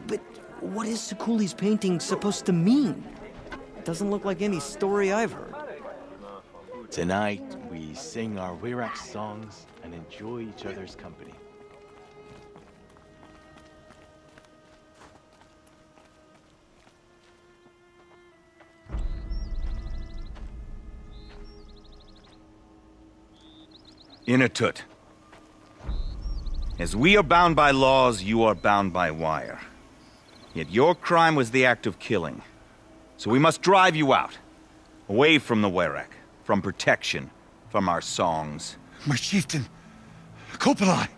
But what is Sakuli's painting supposed to mean? Doesn't look like any story I've heard. Tonight, we sing our Wirak songs and enjoy each other's company. Inatut. As we are bound by laws, you are bound by wire. Yet your crime was the act of killing. So we must drive you out. Away from the Wirak, from protection, from our songs. My chieftain, Kopalai,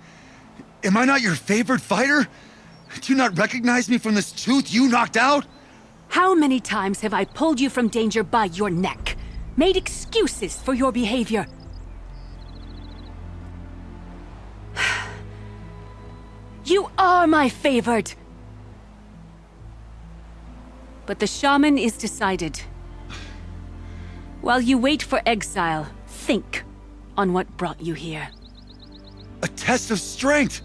am I not your favored fighter? Do you not recognize me from this tooth you knocked out? How many times have I pulled you from danger by your neck? Made excuses for your behavior? You are my favored! But the shaman is decided. While you wait for exile, think on what brought you here. A test of strength!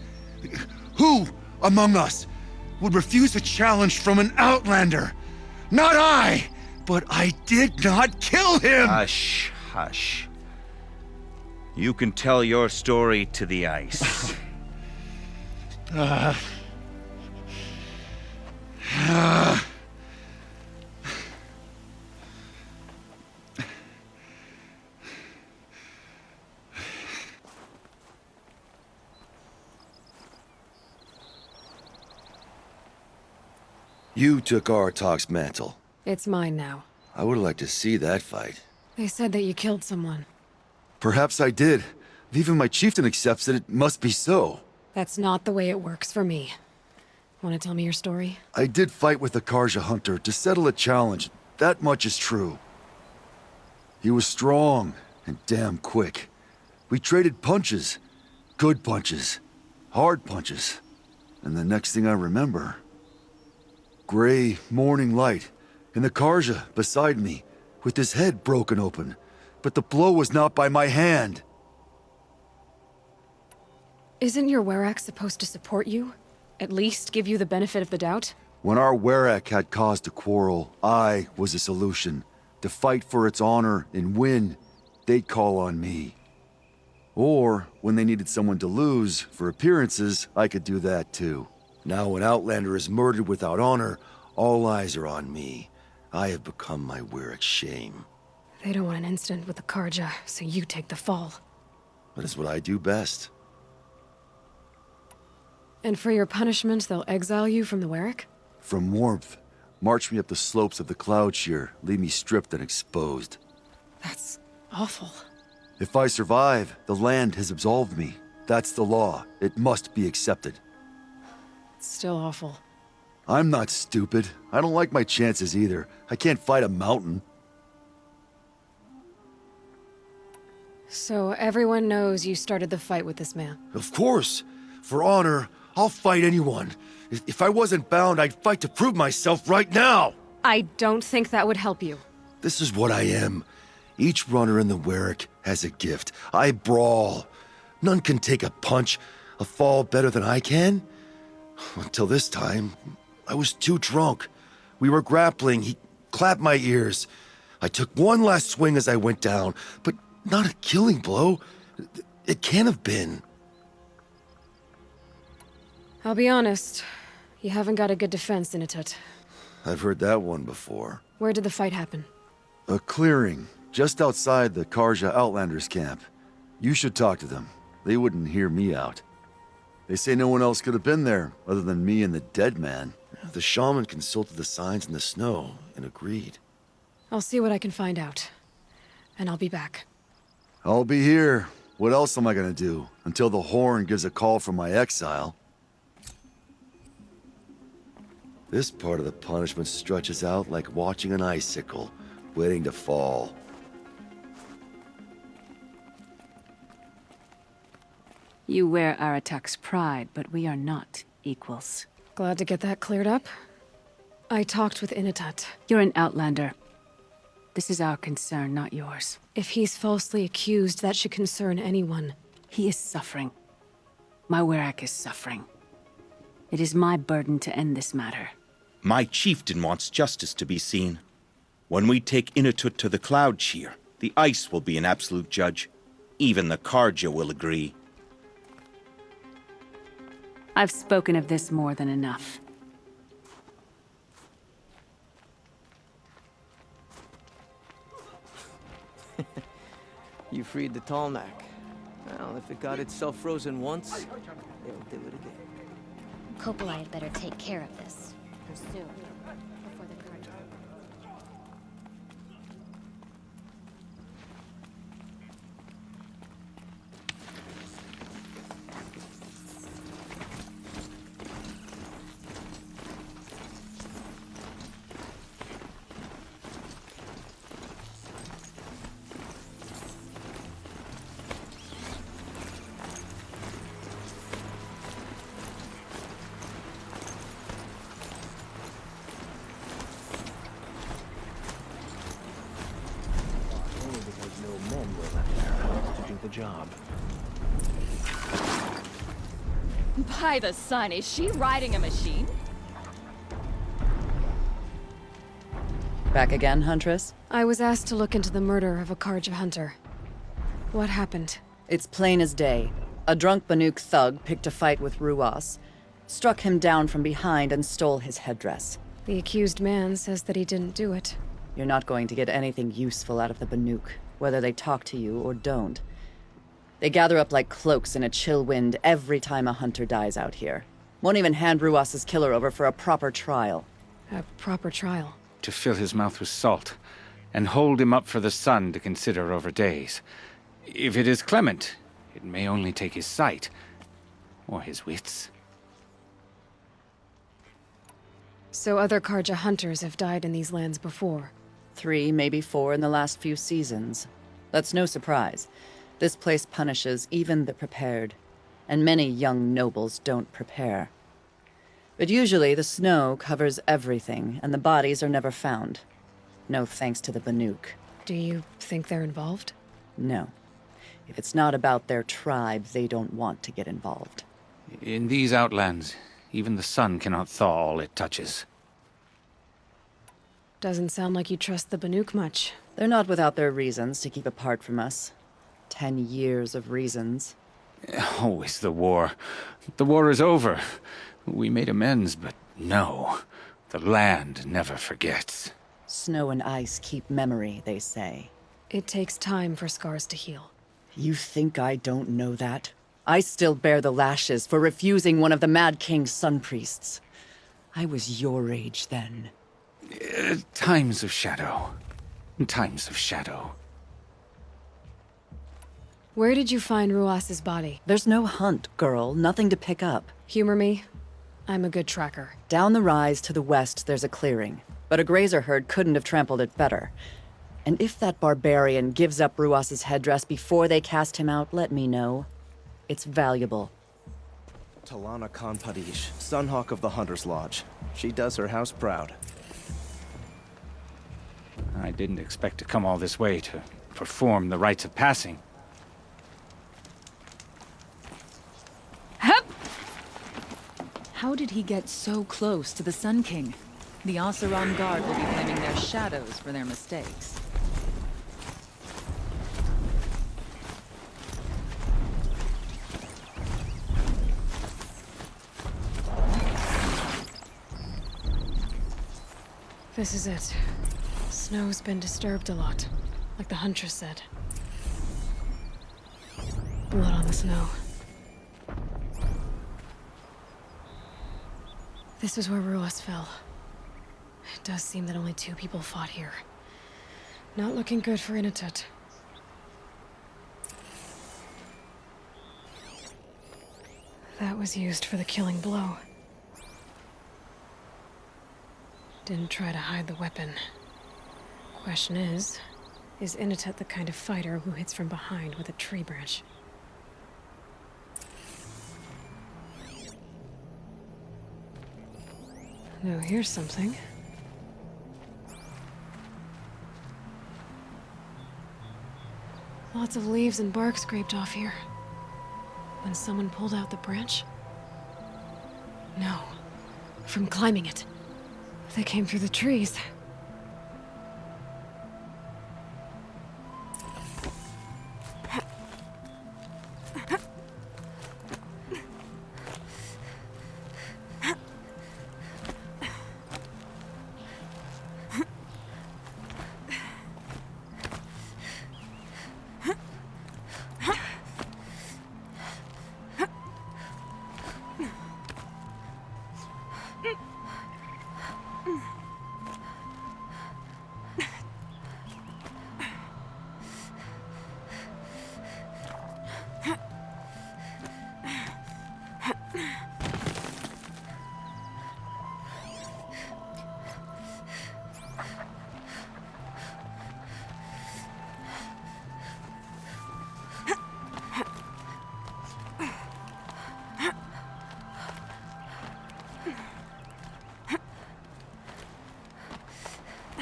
Who among us would refuse a challenge from an outlander? Not I! But I did not kill him! Hush, hush. You can tell your story to the ice. You took Aratak's mantle. It's mine now. I would like to see that fight. They said that you killed someone. Perhaps I did. If even my chieftain accepts it, it must be so. That's not the way it works for me. Want to tell me your story? I did fight with the Karja hunter to settle a challenge. That much is true. He was strong and damn quick. We traded punches. Good punches. Hard punches. And the next thing I remember... gray morning light, and the Karja beside me, with his head broken open. But the blow was not by my hand. Isn't your Werak supposed to support you? At least give you the benefit of the doubt? When our Werak had cause to quarrel, I was a solution. To fight for its honor and win, they'd call on me. Or, when they needed someone to lose, for appearances, I could do that too. Now when Outlander is murdered without honor, all eyes are on me. I have become my Wirak's shame. They don't want an incident with the Karja, so you take the fall. That is what I do best. And for your punishment, they'll exile you from the Werak? From warmth, march me up the slopes of the Cloud Shear, leave me stripped and exposed. That's awful. If I survive, the land has absolved me. That's the law. It must be accepted. It's still awful. I'm not stupid. I don't like my chances either. I can't fight a mountain. So everyone knows you started the fight with this man? Of course! For honor, I'll fight anyone. If I wasn't bound, I'd fight to prove myself right now! I don't think that would help you. This is what I am. Each runner in the Werak has a gift. I brawl. None can take a punch, a fall better than I can. Until this time, I was too drunk. We were grappling. He clapped my ears. I took one last swing as I went down, but not a killing blow. It can't have been. I'll be honest. You haven't got a good defense, Inatut. I've heard that one before. Where did the fight happen? A clearing, just outside the Karja Outlanders camp. You should talk to them. They wouldn't hear me out. They say no one else could have been there, other than me and the dead man. The shaman consulted the signs in the snow and agreed. I'll see what I can find out. And I'll be back. I'll be here. What else am I gonna do? Until the horn gives a call from my exile. This part of the punishment stretches out like watching an icicle, waiting to fall. You wear Aratak's pride, but we are not equals. Glad to get that cleared up. I talked with Inatut. You're an outlander. This is our concern, not yours. If he's falsely accused, that should concern anyone. He is suffering. My Werak is suffering. It is my burden to end this matter. My chieftain wants justice to be seen. When we take Inuttut to the Cloud Shear, the ice will be an absolute judge. Even the Karja will agree. I've spoken of this more than enough. You freed the Talnak. Well, if it got itself frozen once, it'll do it again. Coppola had better take care of this. And soon. Before the current... The job. By the sun, is she riding a machine? Back again, Huntress? I was asked to look into the murder of a Karja hunter. What happened? It's plain as day. A drunk Banuk thug picked a fight with Ruas, struck him down from behind and stole his headdress. The accused man says that he didn't do it. You're not going to get anything useful out of the Banuk, whether they talk to you or don't. They gather up like cloaks in a chill wind every time a hunter dies out here. Won't even hand Ruas's killer over for a proper trial. A proper trial. To fill his mouth with salt, and hold him up for the sun to consider over days. If it is clement, it may only take his sight, or his wits. So other Karja hunters have died in these lands before. 3, maybe 4 in the last few seasons. That's no surprise. This place punishes even the prepared, and many young nobles don't prepare. But usually the snow covers everything, and the bodies are never found. No thanks to the Banuk. Do you think they're involved? No. If it's not about their tribe, they don't want to get involved. In these outlands, even the sun cannot thaw all it touches. Doesn't sound like you trust the Banuk much. They're not without their reasons to keep apart from us. 10 years of reasons. Always the war. The war is over. We made amends, but no. The land never forgets. Snow and ice keep memory, they say. It takes time for scars to heal. You think I don't know that? I still bear the lashes for refusing one of the Mad King's sun priests. I was your age then. Times of shadow. Times of shadow. Where did you find Ruas's body? There's no hunt, girl. Nothing to pick up. Humor me. I'm a good tracker. Down the rise to the west, there's a clearing. But a grazer herd couldn't have trampled it better. And if that barbarian gives up Ruas's headdress before they cast him out, let me know. It's valuable. Talana Khan Padish, Sunhawk of the Hunter's Lodge. She does her house proud. I didn't expect to come all this way to perform the rites of passing. Hup! How did he get so close to the Sun King? The Oseram Guard will be blaming their shadows for their mistakes. This is it. Snow's been disturbed a lot, like the Huntress said. Blood on the snow. This is where Ruas fell. It does seem that only 2 people fought here. Not looking good for Inuttut. That was used for the killing blow. Didn't try to hide the weapon. Question is Inuttut the kind of fighter who hits from behind with a tree branch? Now here's something. Lots of leaves and bark scraped off here. When someone pulled out the branch? No. From climbing it. They came through the trees.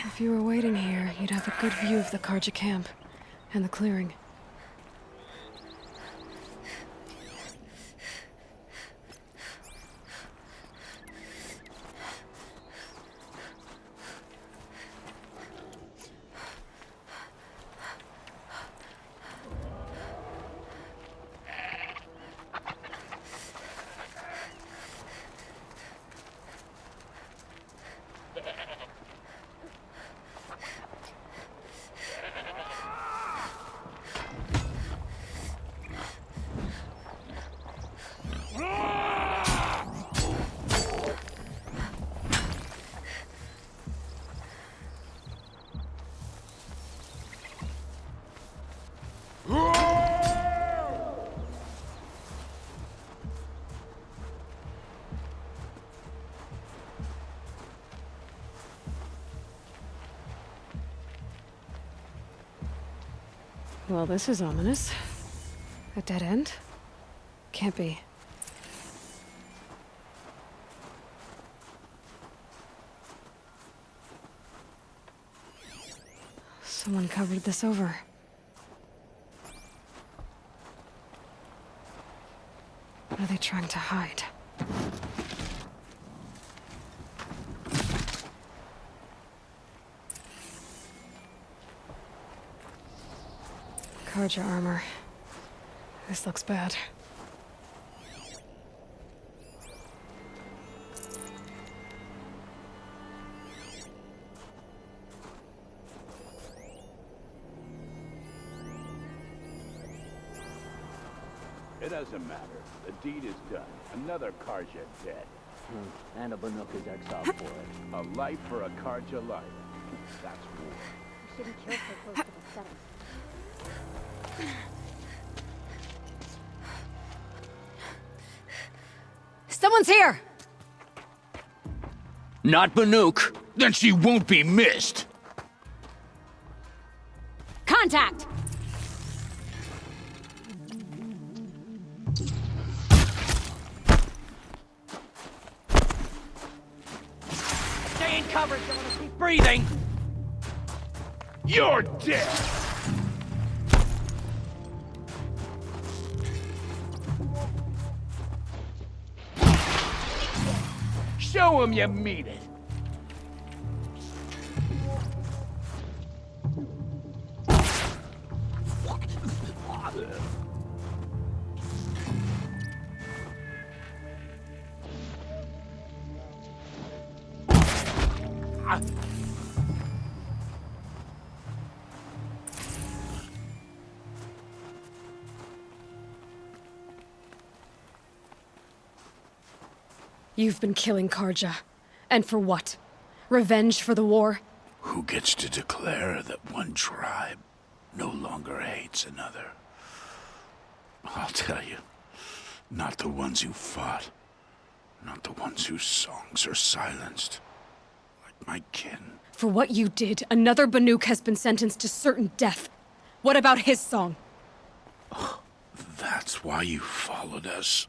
If you were waiting here, you'd have a good view of the Karja camp and the clearing. Well, this is ominous. A dead end? Can't be. Someone covered this over. What are they trying to hide? Karja armor. This looks bad. It doesn't matter. The deed is done. Another Karja dead. And a Banuk is exiled for it. A life for a Karja life. That's war. You shouldn't kill so close to the center. Someone's here! Not Banuk. Then she won't be missed. Contact! Stay in cover, someone to keep breathing. You're dead. Show him you mean it. You've been killing Karja. And for what? Revenge for the war? Who gets to declare that one tribe no longer hates another? I'll tell you, not the ones who fought. Not the ones whose songs are silenced. Like my kin. For what you did, another Banuk has been sentenced to certain death. What about his song? That's why you followed us.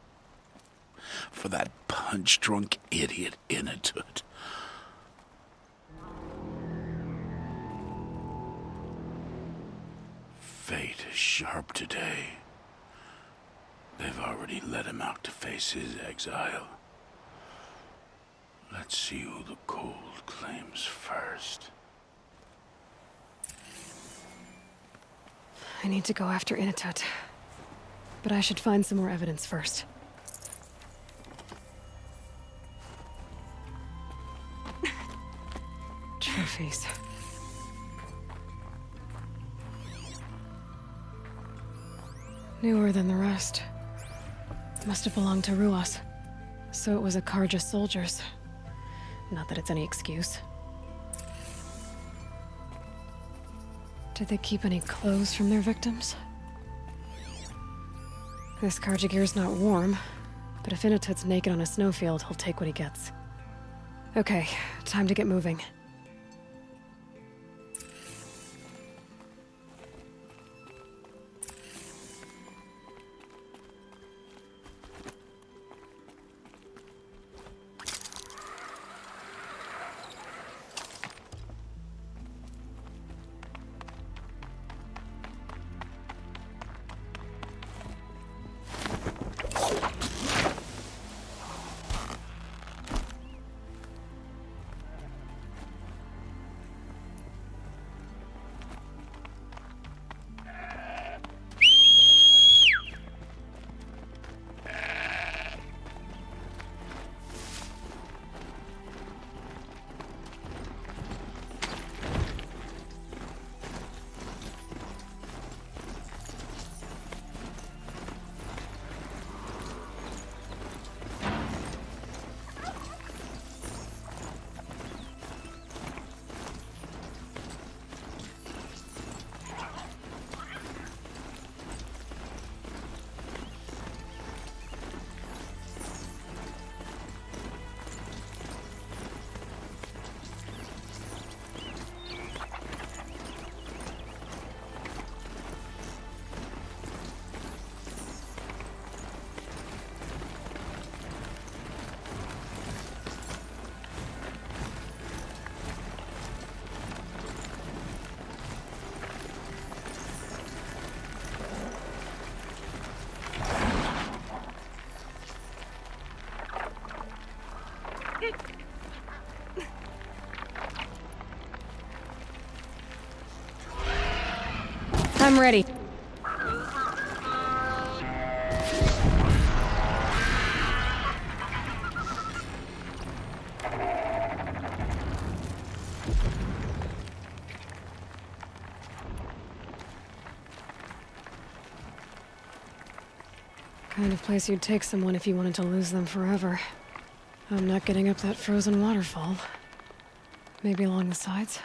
For that punch-drunk idiot Inatut. Fate is sharp today. They've already let him out to face his exile. Let's see who the cold claims first. I need to go after Inatut. But I should find some more evidence first. Trophies. Newer than the rest. Must have belonged to Ruas. So it was a Karja soldiers. Not that it's any excuse. Did they keep any clothes from their victims? This Karja gear's not warm, but if Inatut's naked on a snowfield, he'll take what he gets. Okay, time to get moving. I'm ready. Kind of place you'd take someone if you wanted to lose them forever. I'm not getting up that frozen waterfall. Maybe along the sides?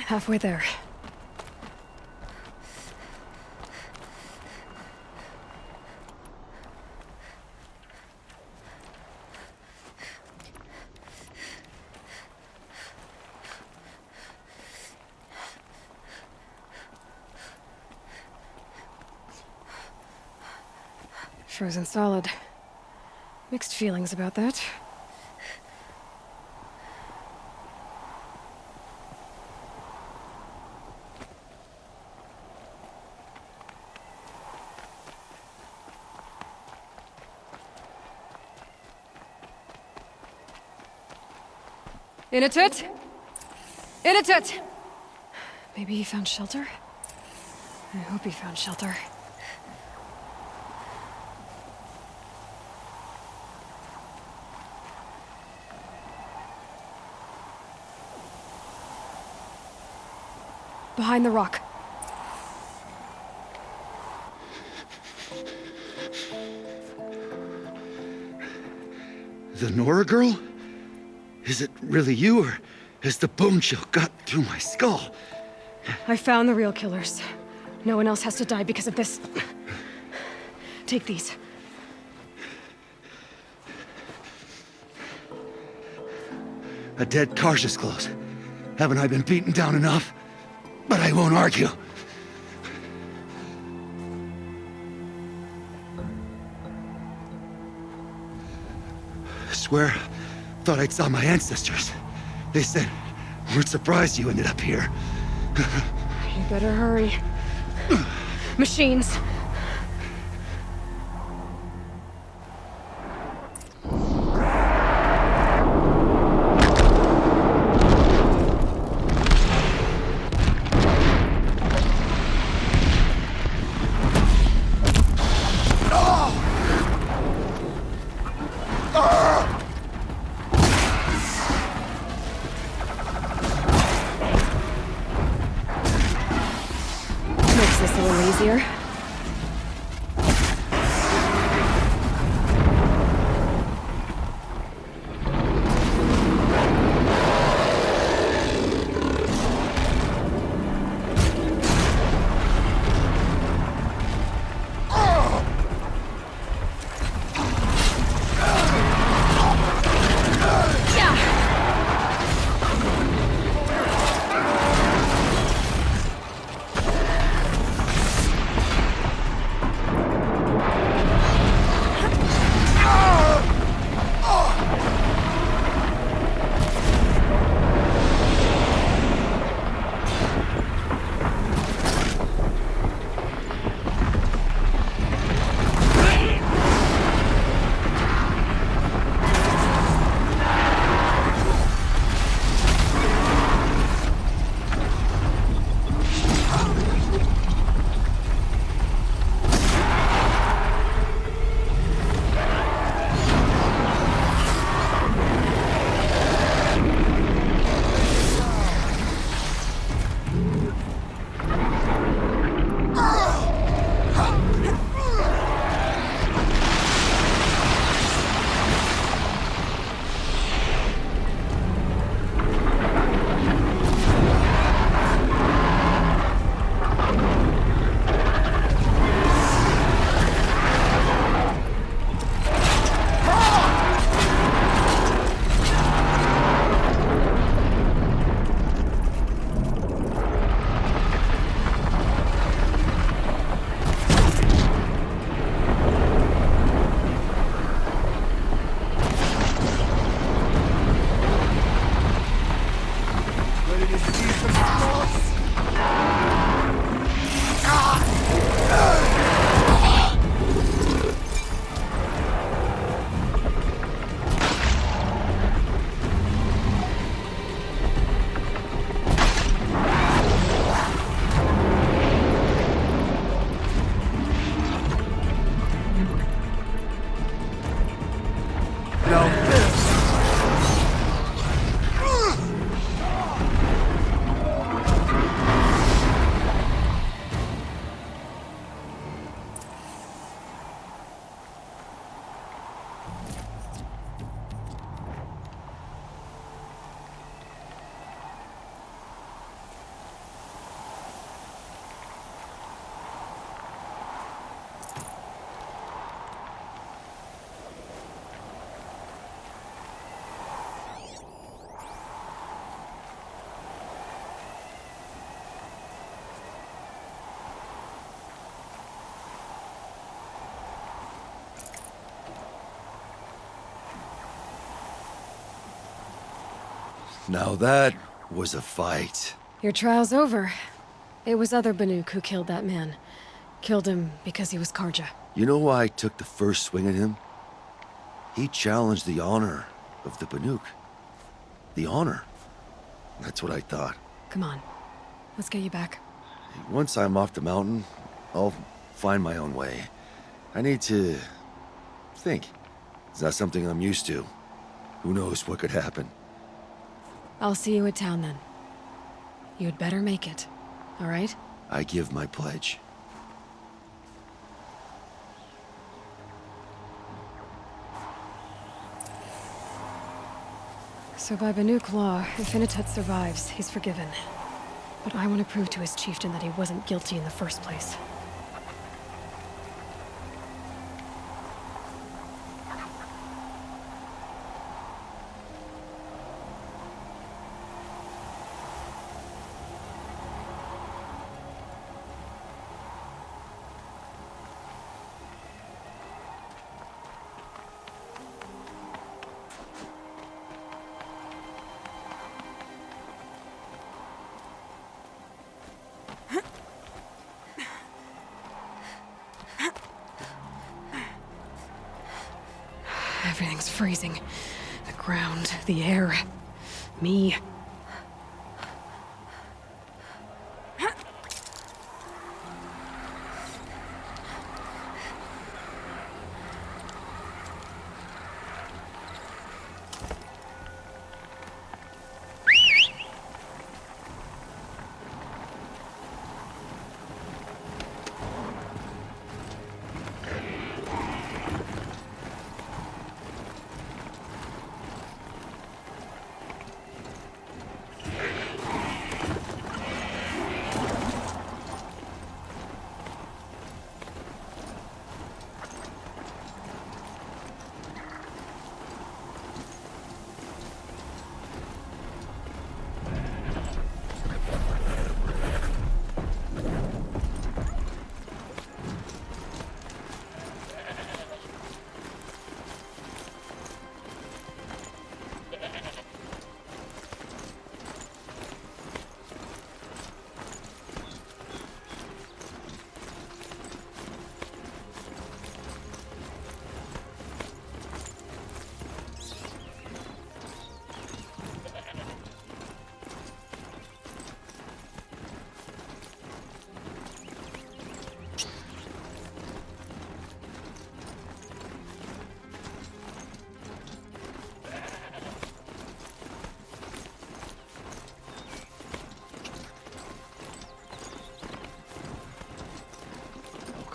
Halfway there. Frozen solid. Mixed feelings about that. Inatut! Inatut! Maybe he found shelter? I hope he found shelter. Behind the rock. The Nora girl? Is it really you, or has the bone chill got through my skull? I found the real killers. No one else has to die because of this. Take these. A dead Karja's clothes. Haven't I been beaten down enough? But I won't argue. Swear, thought I'd saw my ancestors. They said, weren't surprised you ended up here. You better hurry. Machines. Makes this a little easier. Now that was a fight. Your trial's over. It was other Banuk who killed that man. Killed him because he was Karja. You know why I took the first swing at him? He challenged the honor of the Banuk. The honor. That's what I thought. Come on. Let's get you back. Once I'm off the mountain, I'll find my own way. I need to... think. It's not something I'm used to. Who knows what could happen. I'll see you at town then. You'd better make it, all right? I give my pledge. So by Banuk law, if Initut survives, he's forgiven. But I want to prove to his chieftain that he wasn't guilty in the first place. Everything's freezing. The ground, the air, me.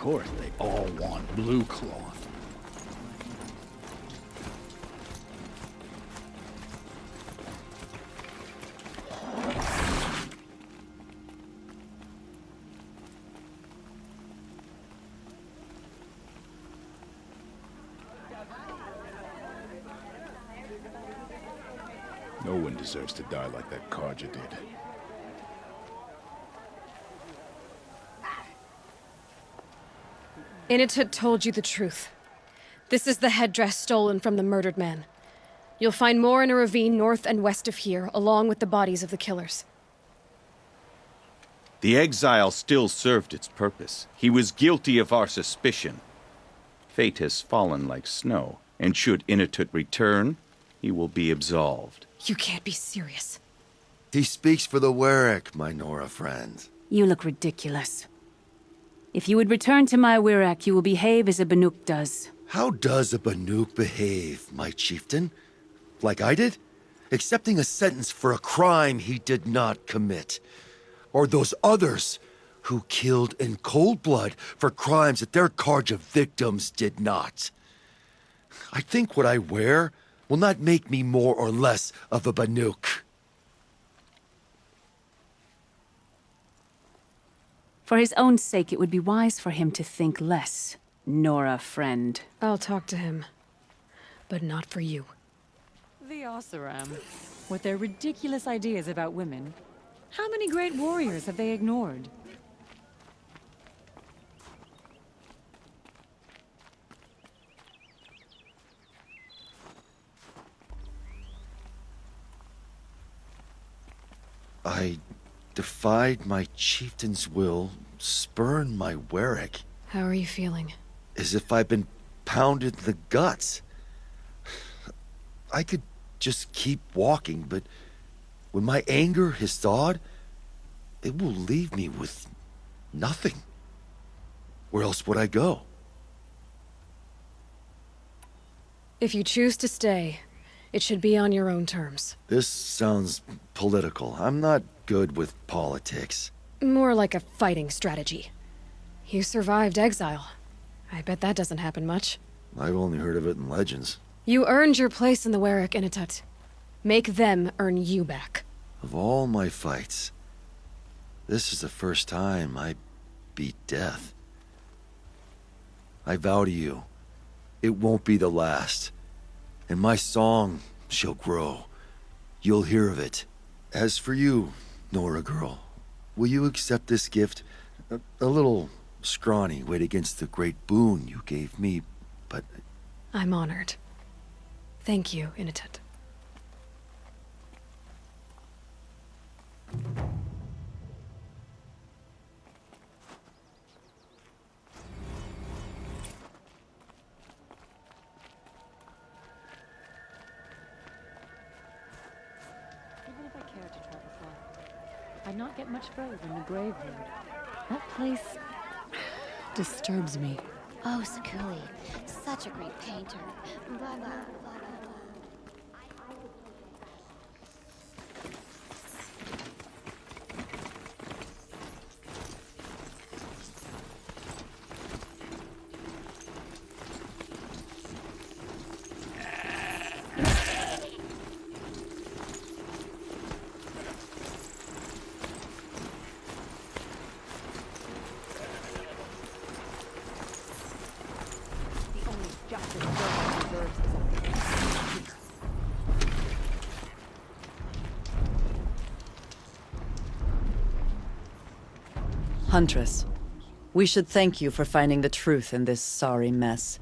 Of course, they all want blue cloth. No one deserves to die like that Carja did. Initut told you the truth. This is the headdress stolen from the murdered man. You'll find more in a ravine north and west of here, along with the bodies of the killers. The exile still served its purpose. He was guilty of our suspicion. Fate has fallen like snow, and should Initut return, he will be absolved. You can't be serious. He speaks for the Warwick, my Nora friend. You look ridiculous. If you would return to my Wirak, you will behave as a Banuk does. How does a Banuk behave, my chieftain? Like I did? Accepting a sentence for a crime he did not commit. Or those others who killed in cold blood for crimes that their Carja victims did not. I think what I wear will not make me more or less of a Banuk. For his own sake, it would be wise for him to think less, Nora friend. I'll talk to him. But not for you. The Oseram, with their ridiculous ideas about women. How many great warriors have they ignored? I defied my chieftain's will, spurned my Warwick. How are you feeling? As if I'd been pounded in the guts. I could just keep walking, but when my anger has thawed, it will leave me with nothing. Where else would I go? If you choose to stay, it should be on your own terms. This sounds political. I'm not good with politics. More like a fighting strategy. You survived exile. I bet that doesn't happen much. I've only heard of it in legends. You earned your place in the Warwick Initut. Make them earn you back. Of all my fights, this is the first time I beat death. I vow to you, it won't be the last. And my song shall grow. You'll hear of it. As for you, Nora girl, will you accept this gift? A little scrawny weighed against the great boon you gave me, but... I'm honored. Thank you, Initut. Even if I cared to travel far, I'd not get much further than the graveyard. That place disturbs me. Oh, Sakuli. Such a great painter. Blah, blah, blah, blah, blah. Huntress, we should thank you for finding the truth in this sorry mess.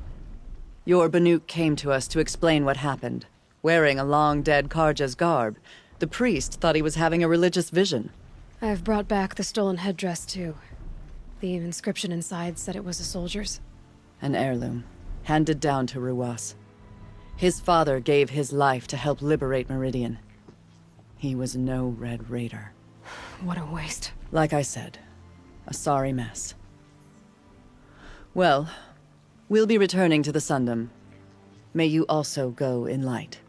Your Banuk came to us to explain what happened. Wearing a long-dead Karja's garb, the priest thought he was having a religious vision. I've brought back the stolen headdress, too. The inscription inside said it was a soldier's. An heirloom, handed down to Ruas. His father gave his life to help liberate Meridian. He was no Red Raider. What a waste. Like I said, a sorry mess. Well, we'll be returning to the Sundom. May you also go in light.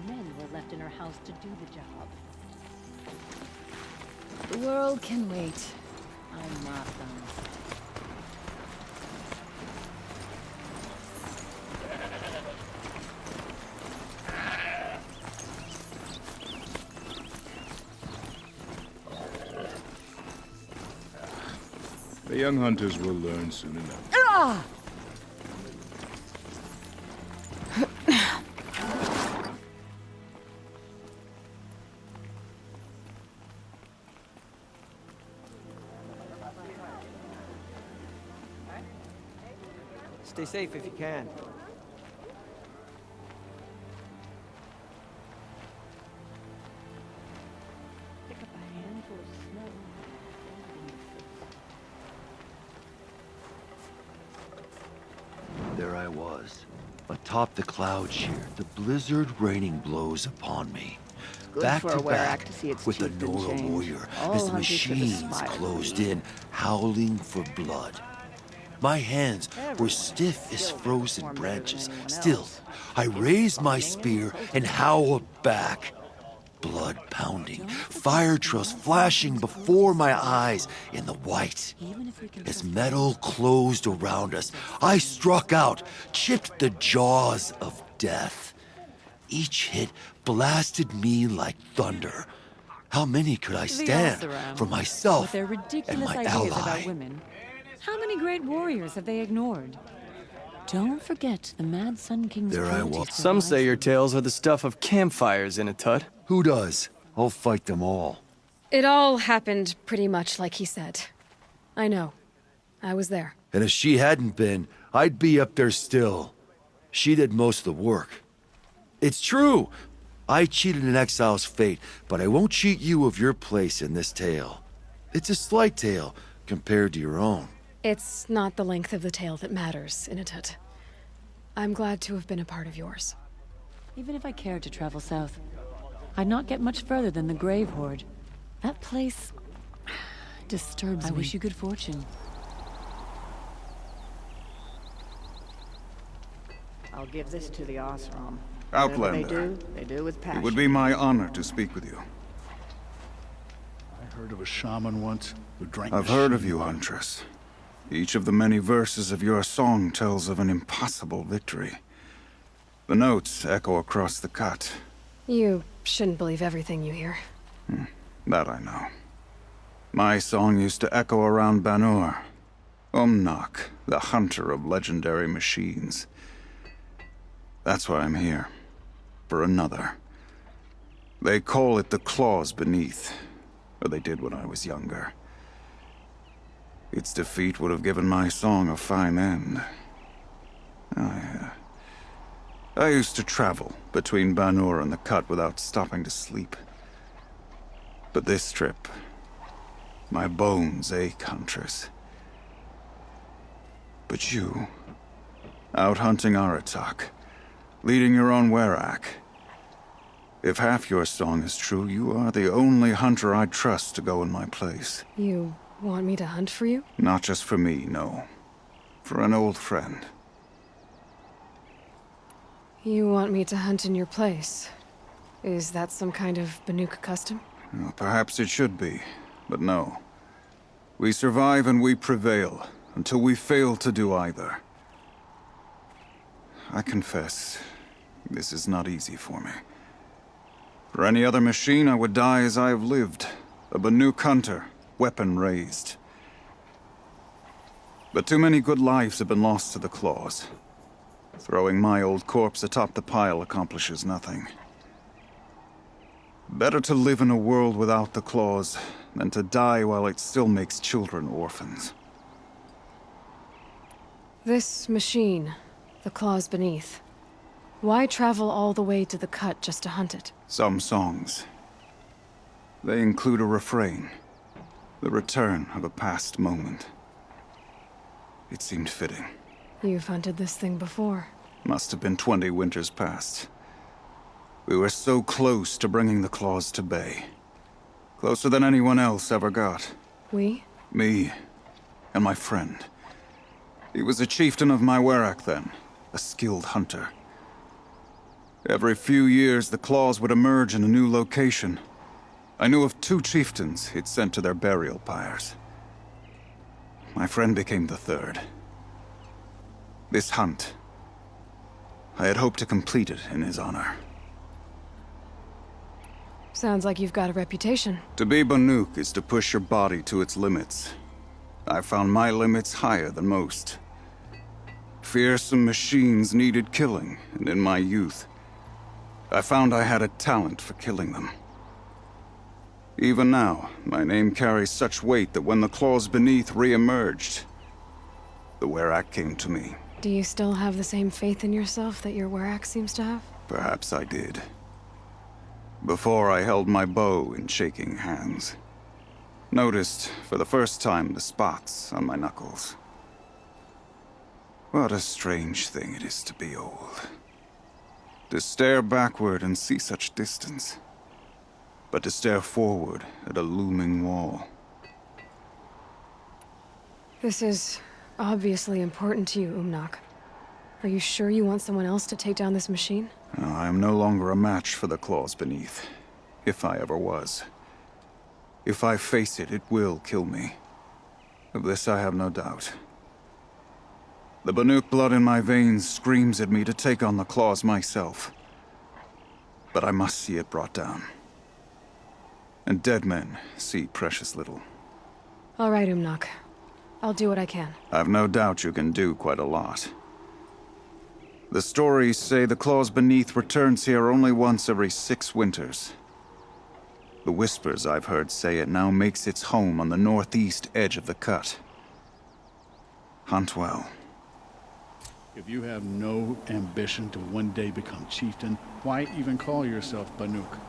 Men were left in her house to do the job. The world can wait. I'm not done. The young hunters will learn soon enough. Ah! Stay safe if you can. Pick up a handful of snow. There I was, atop the cloud sheer, the blizzard raining blows upon me. Good Back for to a back wereack to see its with the chief been Nora changed. warrior All as the hunters should machines aspire to closed be. in, howling for blood. My hands were stiff as frozen branches. Still, I raised my spear and howled back. Blood pounding, fire trails flashing before my eyes in the white. As metal closed around us, I struck out, chipped the jaws of death. Each hit blasted me like thunder. How many could I stand for myself with their and ridiculous my ideas ally? about women. How many great warriors have they ignored? Don't forget the Mad Sun King's There I cruelty was. to Some lives. say your tales are the stuff of campfires in a tut. Who does? I'll fight them all. It all happened pretty much like he said. I know. I was there. And if she hadn't been, I'd be up there still. She did most of the work. It's true. I cheated an exile's fate, but I won't cheat you of your place in this tale. It's a slight tale compared to your own. It's not the length of the tale that matters, Initut. I'm glad to have been a part of yours. Even if I cared to travel south, I'd not get much further than the Grave Hoard. That place disturbs me. I wish you good fortune. I'll give this to the Osram. Outlander. They do with passion. It would be my honor to speak with you. I heard of a shaman once who drank I've heard of machine you, blood. Huntress. Each of the many verses of your song tells of an impossible victory. The notes echo across the cut. You shouldn't believe everything you hear. That I know. My song used to echo around Banur. Umnak, the hunter of legendary machines. That's why I'm here. For another. They call it the Claws Beneath. Or they did when I was younger. Its defeat would have given my song a fine end. I used to travel between Banur and the Cut without stopping to sleep. But this trip, my bones ache, Huntress. But you, out hunting Aratak, leading your own Werak. If half your song is true, you are the only hunter I'd trust to go in my place. You want me to hunt for you? Not just for me, no. For an old friend. You want me to hunt in your place? Is that some kind of Banuk custom? Well, perhaps it should be, but no. We survive and we prevail, until we fail to do either. I confess, this is not easy for me. For any other machine, I would die as I have lived. A Banuk hunter, weapon raised. But too many good lives have been lost to the Claws. Throwing my old corpse atop the pile accomplishes nothing. Better to live in a world without the Claws than to die while it still makes children orphans. This machine, the Claws Beneath. Why travel all the way to the Cut just to hunt it? Some songs. They include a refrain. The return of a past moment. It seemed fitting. You've hunted this thing before. Must have been 20 winters past. We were so close to bringing the Claws to bay. Closer than anyone else ever got. We? Me and my friend. He was a chieftain of my Werak then, a skilled hunter. Every few years, the Claws would emerge in a new location. I knew of 2 chieftains he'd sent to their burial pyres. My friend became the 3rd. This hunt, I had hoped to complete it in his honor. Sounds like you've got a reputation. To be Banuk is to push your body to its limits. I found my limits higher than most. Fearsome machines needed killing, and in my youth, I found I had a talent for killing them. Even now, my name carries such weight that when the Claws Beneath re-emerged, the Werak came to me. Do you still have the same faith in yourself that your Werak seems to have? Perhaps I did. Before I held my bow in shaking hands. Noticed, for the first time, the spots on my knuckles. What a strange thing it is to be old. To stare backward and see such distance. But to stare forward at a looming wall. This is obviously important to you, Umnak. Are you sure you want someone else to take down this machine? I am no longer a match for the Claws Beneath. If I ever was. If I face it, it will kill me. Of this I have no doubt. The Banuk blood in my veins screams at me to take on the Claws myself. But I must see it brought down. And dead men see precious little. All right, Umnak. I'll do what I can. I've no doubt you can do quite a lot. The stories say the Claws Beneath returns here only once every 6 winters. The whispers I've heard say it now makes its home on the northeast edge of the Cut. Hunt well. If you have no ambition to one day become chieftain, why even call yourself Banuk?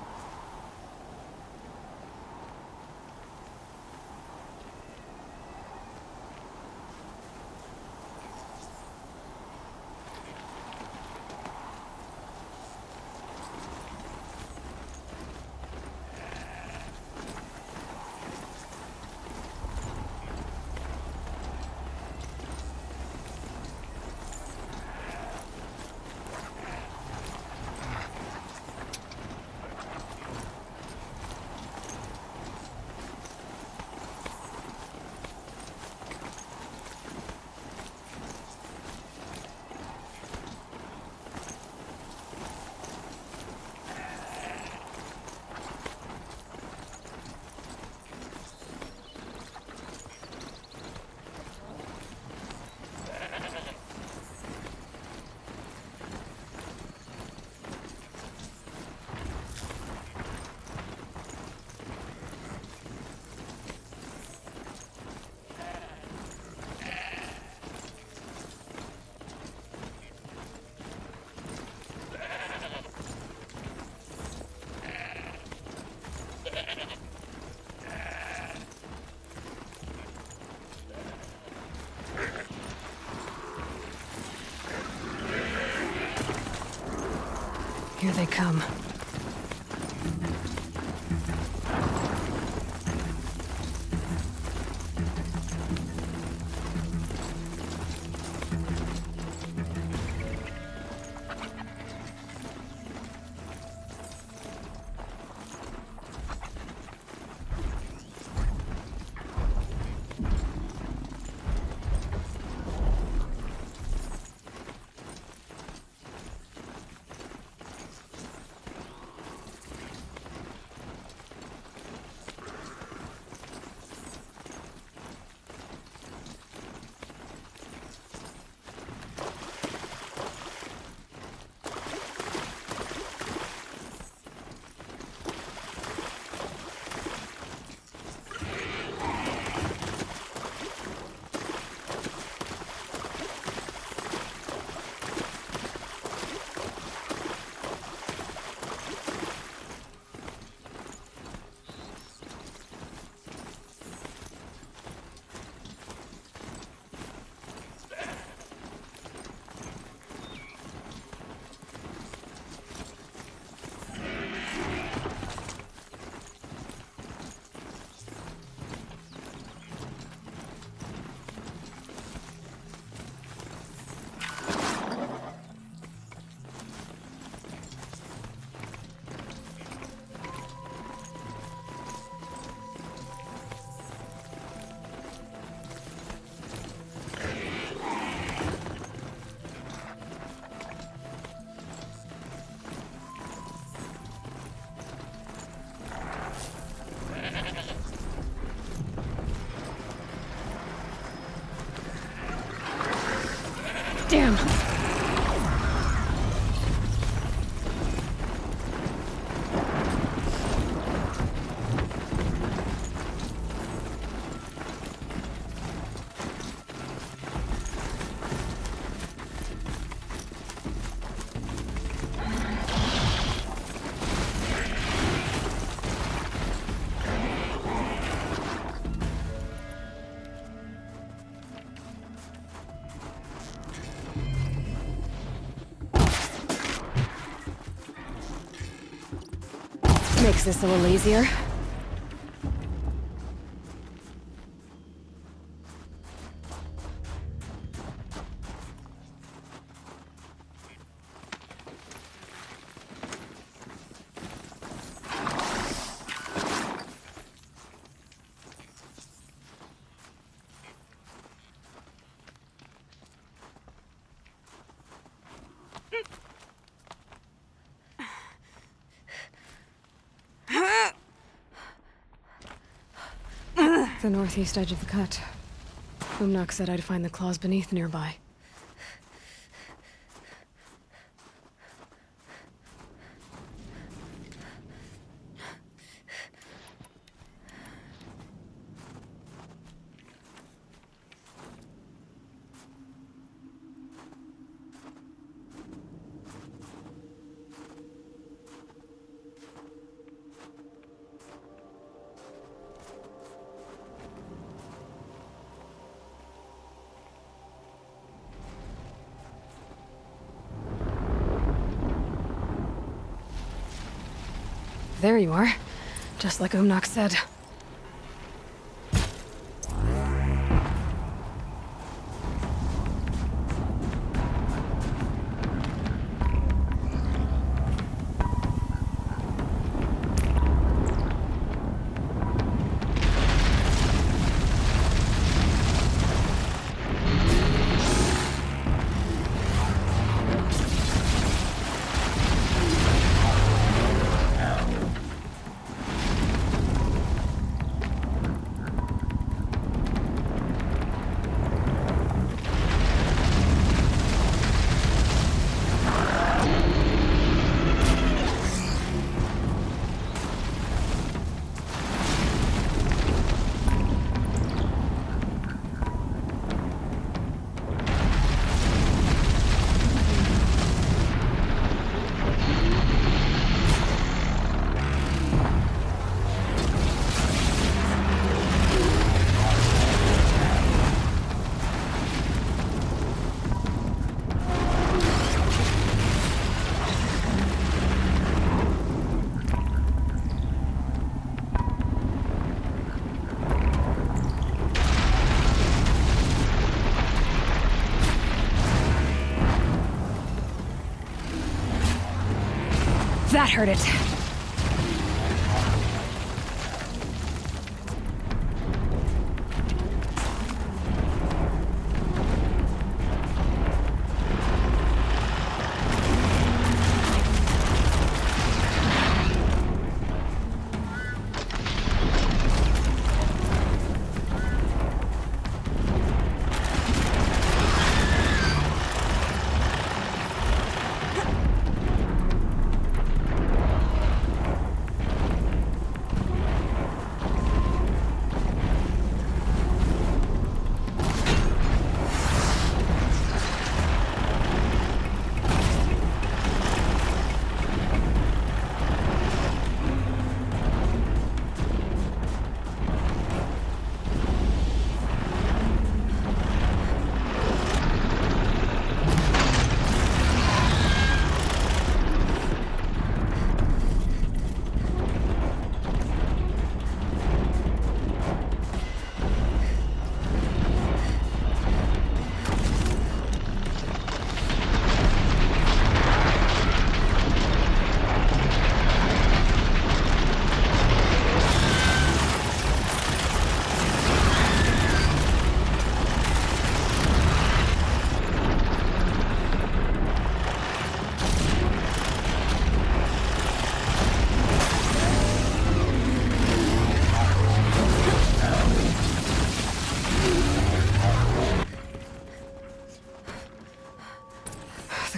Here they come. Damn! Makes this a little easier. The northeast edge of the cut. Umnak said I'd find the claws beneath nearby. There you are. Just like Umnak said. That hurt it.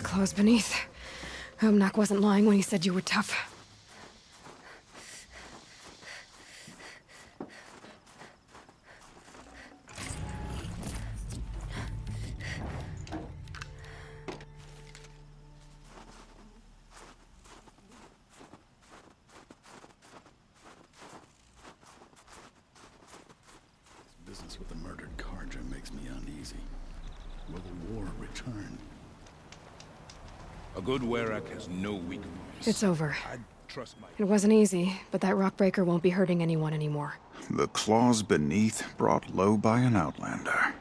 Claws beneath. Umnak wasn't lying when he said you were tough. This business with the murdered Karja makes me uneasy. Will the war return? A good Werak has no weak points. It's over. I'd trust my... It wasn't easy, but that rockbreaker won't be hurting anyone anymore. The claws beneath, brought low by an outlander.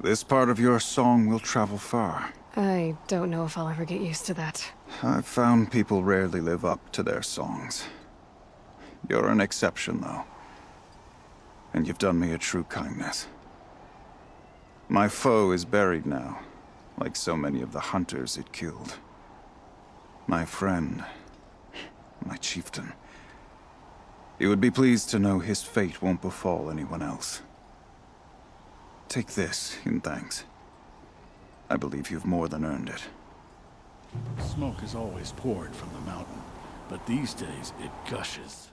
This part of your song will travel far. I don't know if I'll ever get used to that. I've found people rarely live up to their songs. You're an exception, though. And you've done me a true kindness. My foe is buried now, like so many of the hunters it killed. My friend, my chieftain. You would be pleased to know his fate won't befall anyone else. Take this in thanks. I believe you've more than earned it. Smoke is always poured from the mountain, but these days it gushes.